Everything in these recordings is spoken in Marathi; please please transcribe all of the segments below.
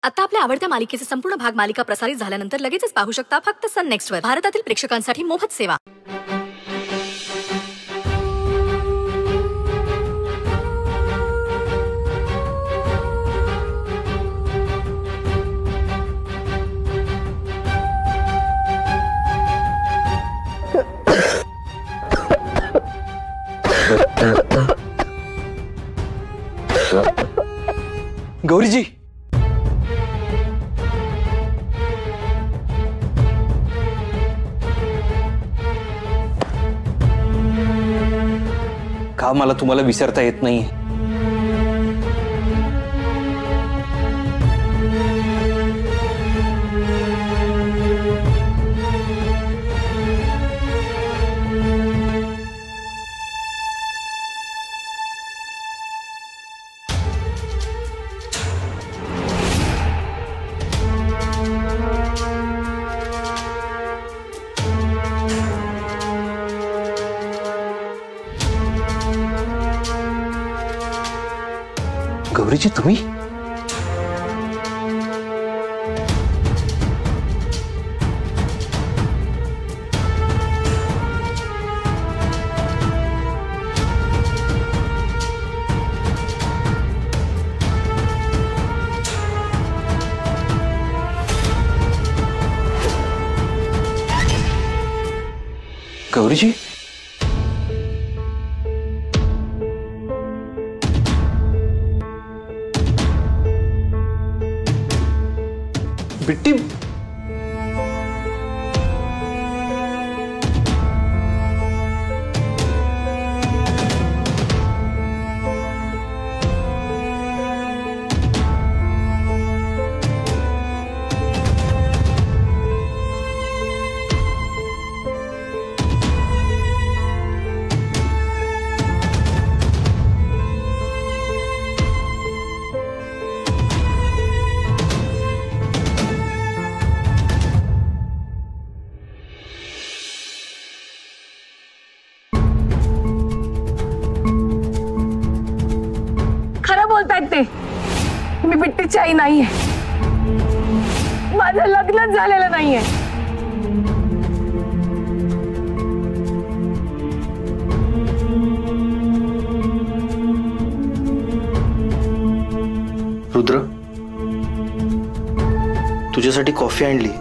आता आपल्या आवडत्या मालिकेचे संपूर्ण भाग मालिका प्रसारित झाल्यानंतर लगेचच पाहू शकता फक्त सन नेक्स्ट वर. भारतातील प्रेक्षकांसाठी मोफत सेवा. गौरीजी, का मला तुम्हाला विसरता येत नाही? गौरीजी, तुम्ही? गौरीजी, बिट्टी, मी बिट्टीची आई नाहीये. माझं लग्नच झालेलं नाहीये. रुद्र, तुझ्यासाठी कॉफी आणली.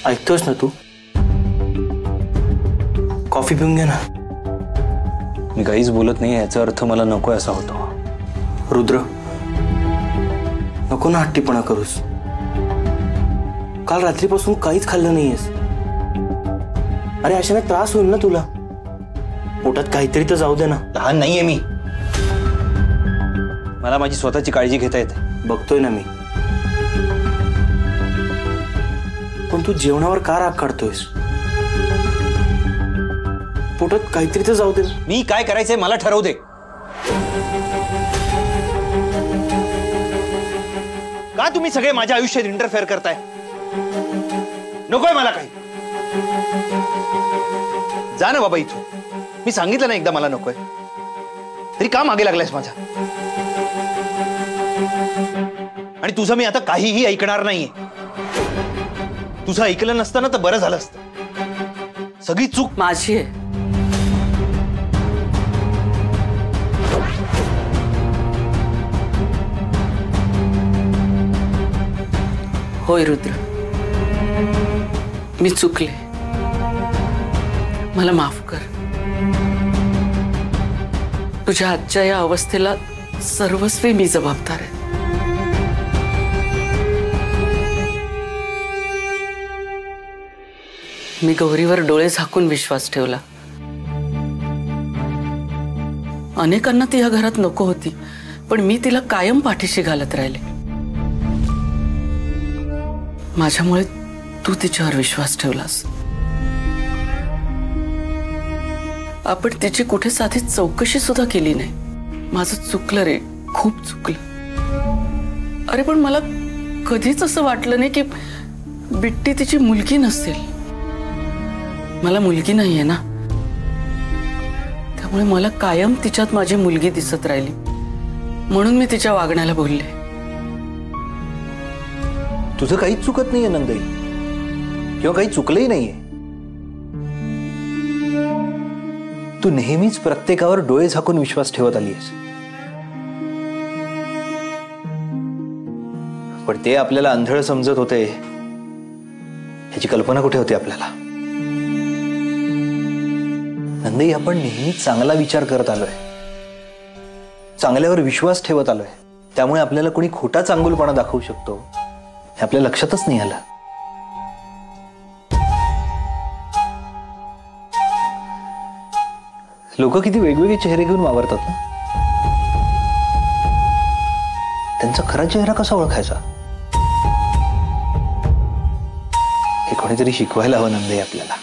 ऐकतोस ना तू? कॉफी पिऊन घे ना. मी काहीच बोलत नाही याचा अर्थ मला नको असा होतो. रुद्र, नको ना हट्टीपणा करूस. काल रात्रीपासून काहीच खाल्लं नाहीयेस. अरे अशाने त्रास होईल ना तुला. पोटात काहीतरी तर जाऊ दे ना. लहान नाहीये मी. मला माझी स्वतःची काळजी घेता येते. बघतोय ना मी. पण तू जेवणावर का राग काढतोयस? पोटात काहीतरी तर जाऊ दे. मी काय करायचंय मला ठरवू दे. का तुम्ही सगळे माझ्या आयुष्यात इंटरफेअर करताय? नकोय मला काही. जा ना बाबा इथून. मी सांगितलं ना एकदा मला नकोय. तरी का मागे लागलायस माझा? आणि तुझं मी आता काहीही ऐकणार नाहीये. तुझं ऐकलं नसतं ना तर बरं झालं असतं. सगळी चूक माझी आहे. होय रुद्र, मी चुकले. मला माफ कर. तुझ्या आजच्या या अवस्थेला सर्वस्वी मी जबाबदार आहे. मी गौरीवर डोळे झाकून विश्वास ठेवला. अनेकांना ती या घरात नको होती, पण मी तिला कायम पाठीशी घालत राहिले. माझ्यामुळे तू तिच्यावर विश्वास ठेवलास. आपण तिची कुठे साधी चौकशी सुद्धा केली नाही. माझं चुकलं रे, खूप चुकलं. अरे पण मला कधीच असं वाटलं नाही की बिट्टी तिची मुलगी नसेल. मला मुलगी नाहीये ना, त्यामुळे मला कायम तिच्यात माझी मुलगी दिसत राहिली. म्हणून मी तिच्या वागण्याला बोलले. तुझं काहीच चुकत नाहीये नंदई, किंवा काही चुकलंही नाहीये. तू नेहमीच प्रत्येकावर डोळे झाकून विश्वास ठेवत आलीस. पण ते आपल्याला आंधळ समजत होते ह्याची कल्पना कुठे होती आपल्याला. नंदई, आपण नेहमीच चांगला विचार करत आलोय, चांगल्यावर विश्वास ठेवत आलोय. त्यामुळे आपल्याला कोणी खोटा चांगुलपणा दाखवू शकतो हे आपल्या लक्षातच नाही आलं. लोक किती वेगवेगळे चेहरे घेऊन वावरतात ना. त्यांचा खरा चेहरा कसा ओळखायचा हे कोणीतरी शिकवायला हवं नंदई आपल्याला.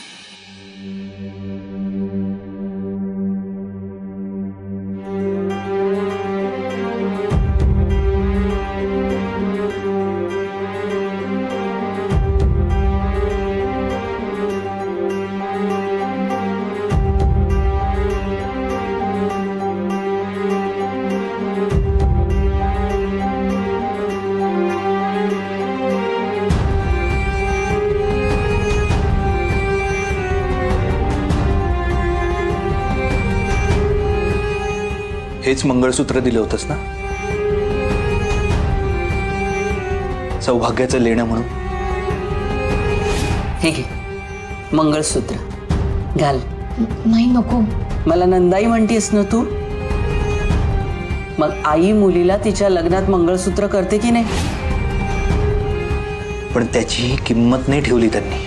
हेच मंगळसूत्र दिलं होतंस ना, सौभाग्याचं लेणं म्हणून. हे घे मंगळसूत्र, घाल. नाही, नको. मला नंदाई म्हणतेस ना तू, मग आई मुलीला तिच्या लग्नात मंगळसूत्र करते की नाही? पण त्याची किंमत नाही ठेवली त्यांनी.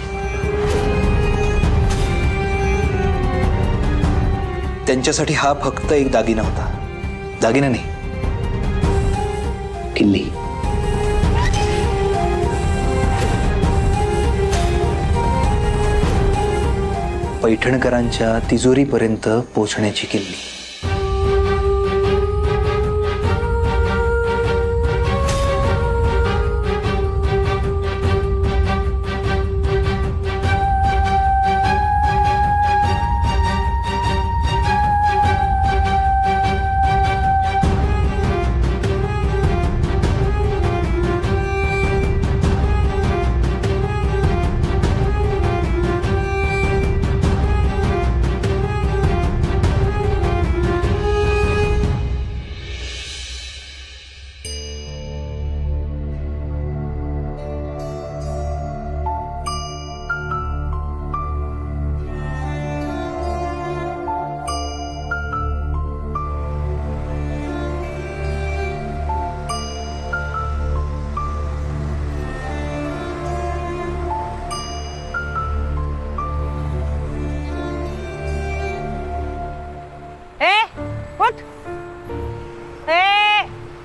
त्यांच्यासाठी हा फक्त एक दागिना होता. दागिना नाही, किल्ली. पैठणकरांच्या तिजोरीपर्यंत पोहोचण्याची किल्ली.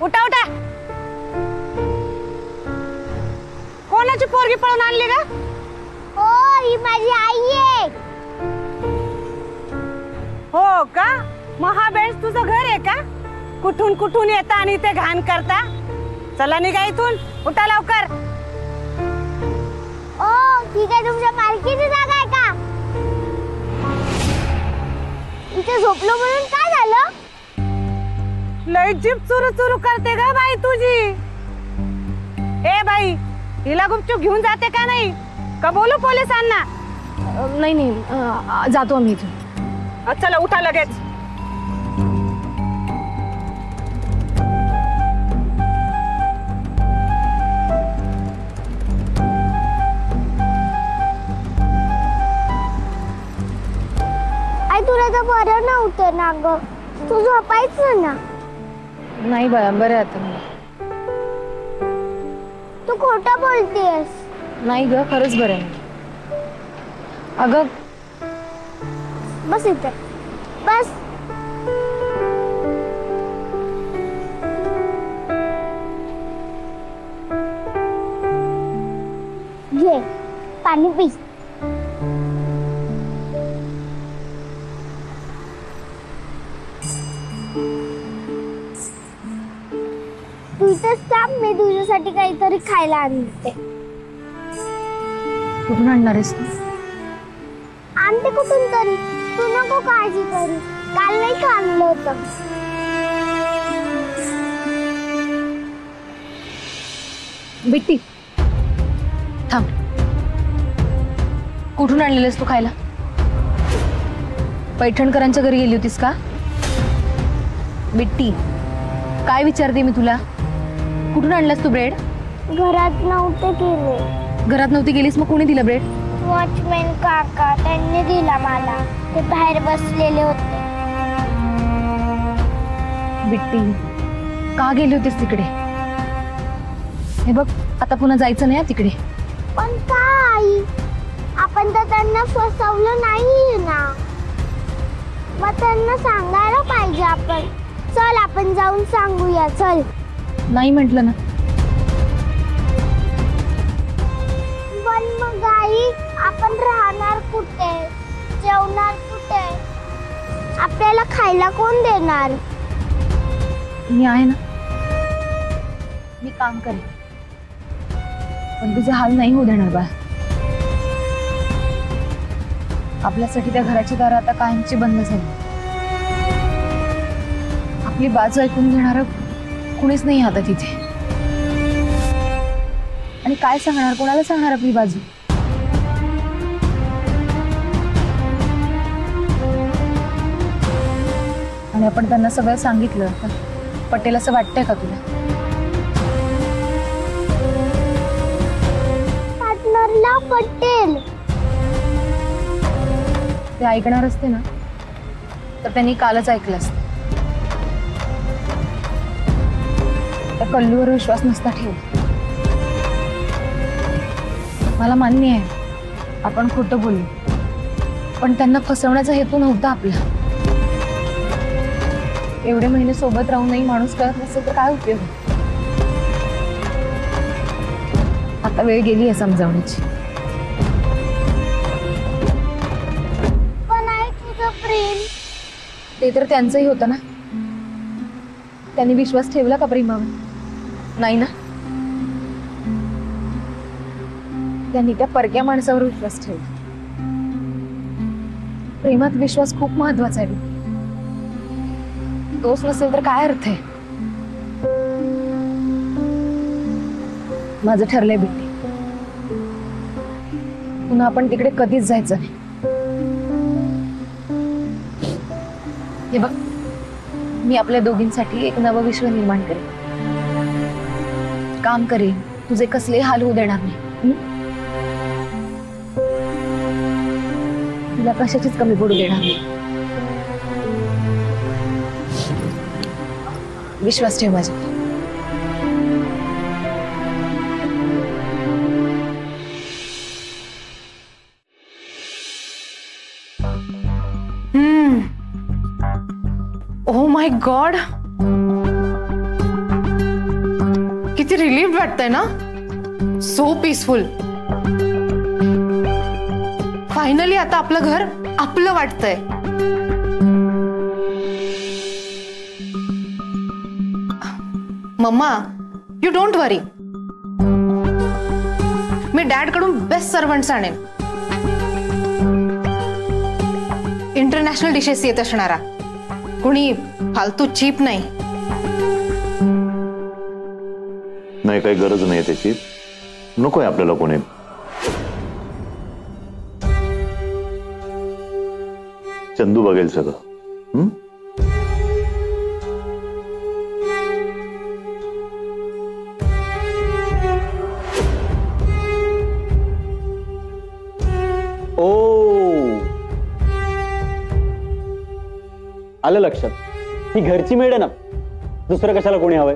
उठा उठा. कोणाची पोरगी पळून आणली का? हो, ही माझी आई आहे. हो का? महाबेंच तुझं घर आहे का? कुठून कुठून येता आणि ते घाण करता. चला निघा इथून, उठा लवकर. ओ, ठीक आहे. तुमच्या मालकीची जागा आहे का? इथे झोपलो म्हणून काय झालं? लई जीप चुरू चुरू करते ग बाई तुझी. ए बाई, हिला गुपचूप घेऊन जाते का नाही? का बोलू पोलिसांना? नाही नाही, जातो आम्ही इथून. चला उठा लगेच. आई, तुला तर बरं नव्हतं ना ग, तू झोपायचं ना. नाही बाळा, बरं आता. तू खोटं बोलतेस. नाही ग, खरंच बरं नाही. अगं बस इथे, बस. घे पाणी पी. तू इथेच थांब, मी तुझ्यासाठी काहीतरी खायला आणते. कुठून आणणार आहेस तू? आणते कुठून तरी, तू नको काळजी करू. काल नाही आणलं होतं. बिट्टी थांब. कुठून आणलेलंस तू खायला? पैठणकरांच्या घरी गेली होतीस का? बिट्टी काय विचारते मी तुला? कुठून आणलास तू ब्रेड? घरात नव्हते गेले. घरात नव्हती गेलीस, मग कोणी दिलं ब्रेड? वॉचमॅन काका त्यांनी दिला मला. ते बाहेर बसलेले होते. बिट्टी का गेली होतीस तिकडे? हे बघ आता पुन्हा जायचं नाही तिकडे. पण का आई? आपण तर त्यांना फसवलं नाहीये ना. मग त्यांना सांगायला पाहिजे आपण. चल आपण जाऊन सांगूया. चल. नाही म्हटलं ना. पण मग आई आपण राहणार कुठे? जेवणार कुठे? आपल्याला खायला कोण देणार? मी आहे ना. मी काम करेन, पण तुझे हाल नाही होऊ देणार बा. आपल्यासाठी त्या घराची दारं आता कायमची बंद झाली. आपली बाजू ऐकून घेणार कुणीच नाही आता तिथे. आणि काय सांगणार, कोणाला सांगणार आपली बाजू? आणि आपण त्यांना सगळं सांगितलं तर पटेल असं वाटतंय का तुला? पार्टनरला पटेल. ते ऐकणार असते ना तर त्यांनी कालच ऐकलं असतं. त्या कल्लूवर विश्वास नसता ठेवला. मला मान्य आहे आपण खोटं बोललो, पण त्यांना फसवण्याचा हेतू नव्हता आपला. एवढे महिने सोबत राहूनही माणूस कळत नसेल तर काय उपयोग? आता वेळ गेली आहे समजावण्याची. पण आई तुझं प्रेम ते तर त्यांचंही होतं ना. त्यांनी विश्वास ठेवला का प्रेमावर? नाही ना. त्यांनी त्या परक्या माणसावर विश्वास ठेवला. प्रेमात विश्वास खूप महत्वाचा आहे. तोच नसेल तर काय अर्थ आहे? माझं ठरलंय बिट्टी, पुन्हा आपण तिकडे कधीच जायचं नाही. हे बघ मी आपल्या दोघींसाठी एक नवं विश्व निर्माण करेन. काम करेन, तुझे कसले हाल होऊ देणार नाही. तुला कशाचीच कमी पडू देणार नाही. विश्वास ठेव माझ्यावर. ओ माय गॉड, किती रिलीफ वाटतंय ना. So peaceful. फायनली आता आपलं घर आपलं वाटतंय. Mama you don't worry. मी डॅड कडून बेस्ट सर्वंट्स आणेन. इंटरनॅशनल डिशेस येत असणारा, कुणी फालतू चीप नाही. नाही काही गरज नाही त्याची. नकोय आपल्याला कोणी. चंदू बघेल सगळं. आलं लक्षात. ही घरची मेड आहे ना, दुसरं कशाला कोणी हवंय?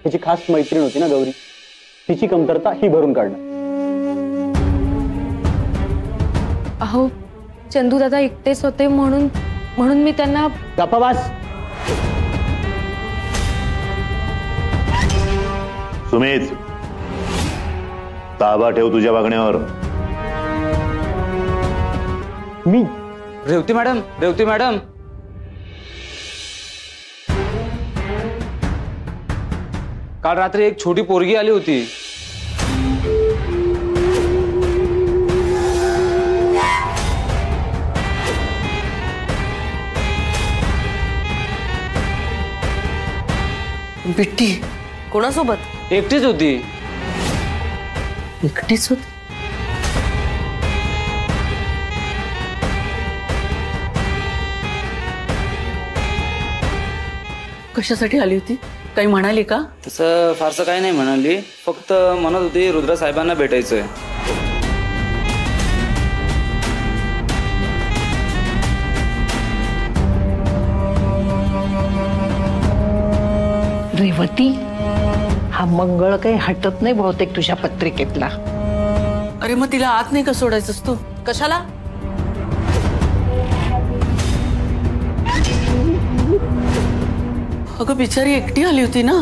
तिची खास मैत्रीण होती ना गौरी, तिची कमतरता ही भरून काढणं. अहो चंदू दादा एकटेच होते म्हणून मी त्यांना. गप्पाबास. सुमित ताबा ठेव तुझ्या वागण्यावर. मी रेवती मॅडम काल रात्री एक छोटी पोरगी आली होती. बिट्टी कोणासोबत? एकटीच होती. एकटीच होती? कशासाठी आली होती? काही म्हणाली का? तसं फारसं काही नाही म्हणाली, फक्त म्हणत होती रुद्र साहेबांना भेटायचंय. रेवती, हा मंगळ काही हटत नाही बहुतेक तुझ्या पत्रिकेतला. अरे मग तिला आत नाही का सोडायचंस तू? कशाला? अगं बिचारी एकटी आली होती ना.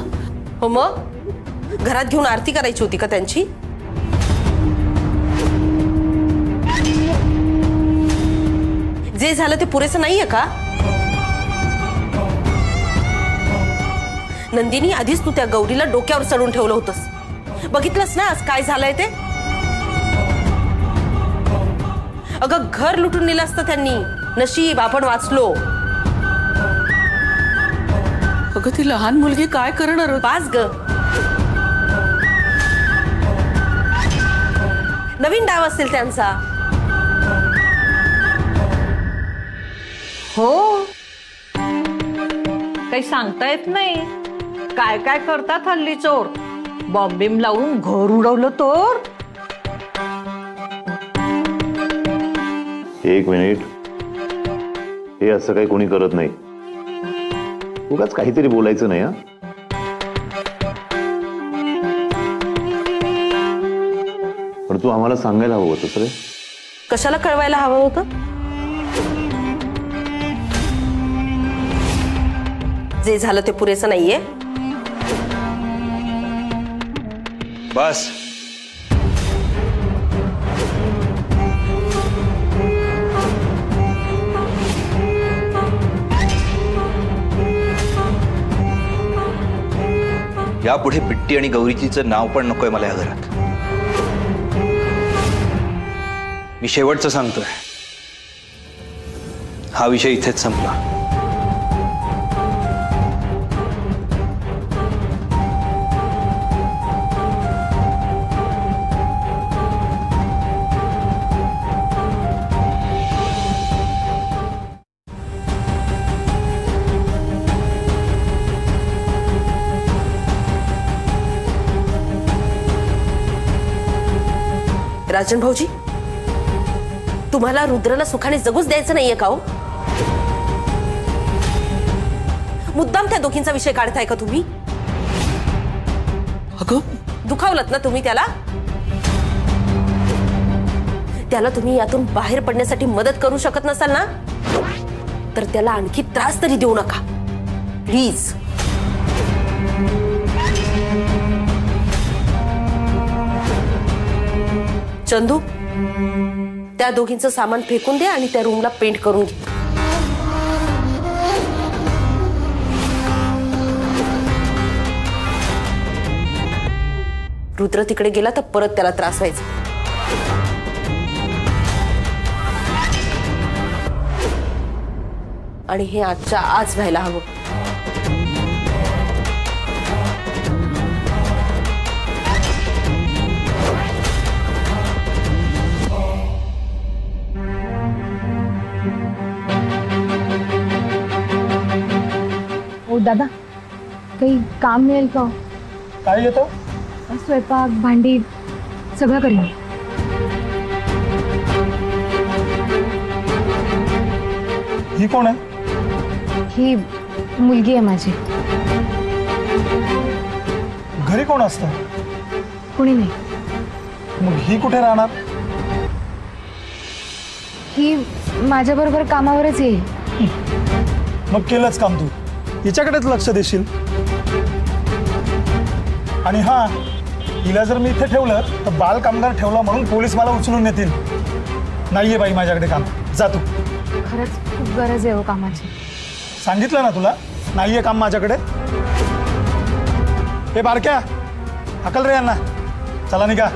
हो मग घरात घेऊन आरती करायची होती का त्यांची? जे झालं ते पुरेसं नाहीये का? नंदिनी, आधीच तू त्या गौरीला डोक्यावर चढून ठेवलं होतंस. बघितलंस ना आज काय झालंय ते? अगं घर लुटून नेलं असतं त्यांनी. नशीब आपण वाचलो. अगं ती लहान मुलगी काय करणार? पास ग. नवीन डाव असेल त्यांचा. हो, काही सांगता येत नाही. काय काय करतात हल्ली चोर. बॉम्बिम लावून घर उडवलं तर. एक मिनिट, हे असं काही कोणी करत नाही. उगाच काहीतरी बोलायचं नाही. पण तू आम्हाला सांगायला हवं होतंस रे. कशाला कळवायला हवं होतं? जे झालं ते पुरेसं नाहीये. बस. यापुढे बिट्टी आणि गौरीचीचं नाव पण नकोय मला या घरात. मी शेवटचं सांगतोय, हा विषय इथेच संपला. राजन भाऊजी, तुम्हाला रुद्रला सुखाने जगूच द्यायचं नाहीये का हो? मुद्दाम त्या दोघींचा विषय काढताय का तुम्ही? अगं दुखावलत ना तुम्ही त्याला. त्याला तुम्ही यातून बाहेर पडण्यासाठी मदत करू शकत नसाल ना, तर त्याला आणखी त्रास तरी देऊ नका प्लीज. चंदू, त्या दोघींचं सामान फेकून दे आणि त्या रूमला पेंट करून घे. रुद्र तिकडे गेला तर परत त्याला त्रास व्हायचा. आणि हे आजच्या आज व्हायला हवं. दादा, काही काम मिळेल का? काय येतं? स्वयंपाक भांडी सगळं करेन. ही कोण आहे? ही मुलगी आहे माझी. घरी कोण असतं? कोणी नाही. मग ही कुठे राहणार? ही माझ्या बरोबर कामावरच येईल. मग केलंच काम तू. हिच्याकडेच लक्ष देशील. आणि हा, हिला जर मी इथे ठेवलं तर बाल कामगार ठेवला म्हणून पोलीस मला उचलून नेतील. नाहीये बाई माझ्याकडे काम. जा तू. खरंच खूप गरज आहे हो कामाची. सांगितलं ना तुला, नाहीये काम माझ्याकडे. हे बारक्या हकल रे यांना. चला निघा.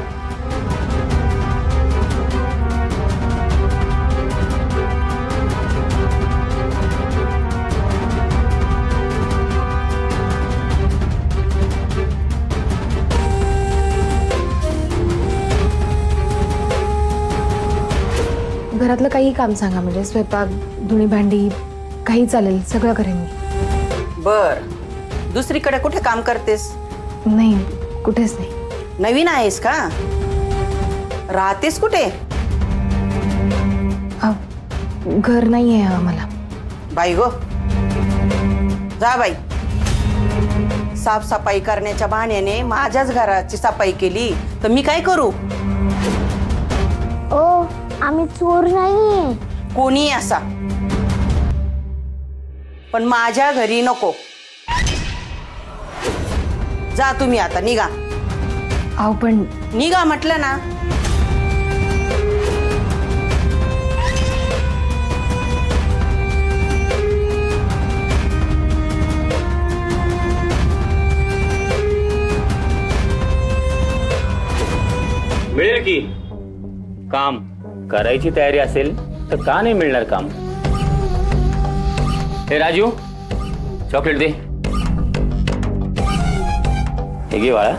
घरातलं काही काम सांगा, म्हणजे स्वयंपाक, धुणी भांडी, काही चालेल, सगळं करेन मी. बर, दुसरीकडे कुठे काम करतेस? नाही, कुठेच नाही. नवीन आहेस का? राहतेस कुठे? घर नाही आहे आम्हाला. बाई गो, जा बाई. साफसफाई करण्याच्या बहाण्याने माझ्याच घराची सफाई केली तर मी काय करू? ओ, आम्ही चोर नाहीये. कोणी असा, पण माझ्या घरी नको. जा तुम्ही आता, निघा. अहो पण निघा म्हटलं ना. मिळेल की काम करायची तयारी असेल तर का नाही मिळणार काम? हे राजू, चॉकलेट दे. हे घे बाळा.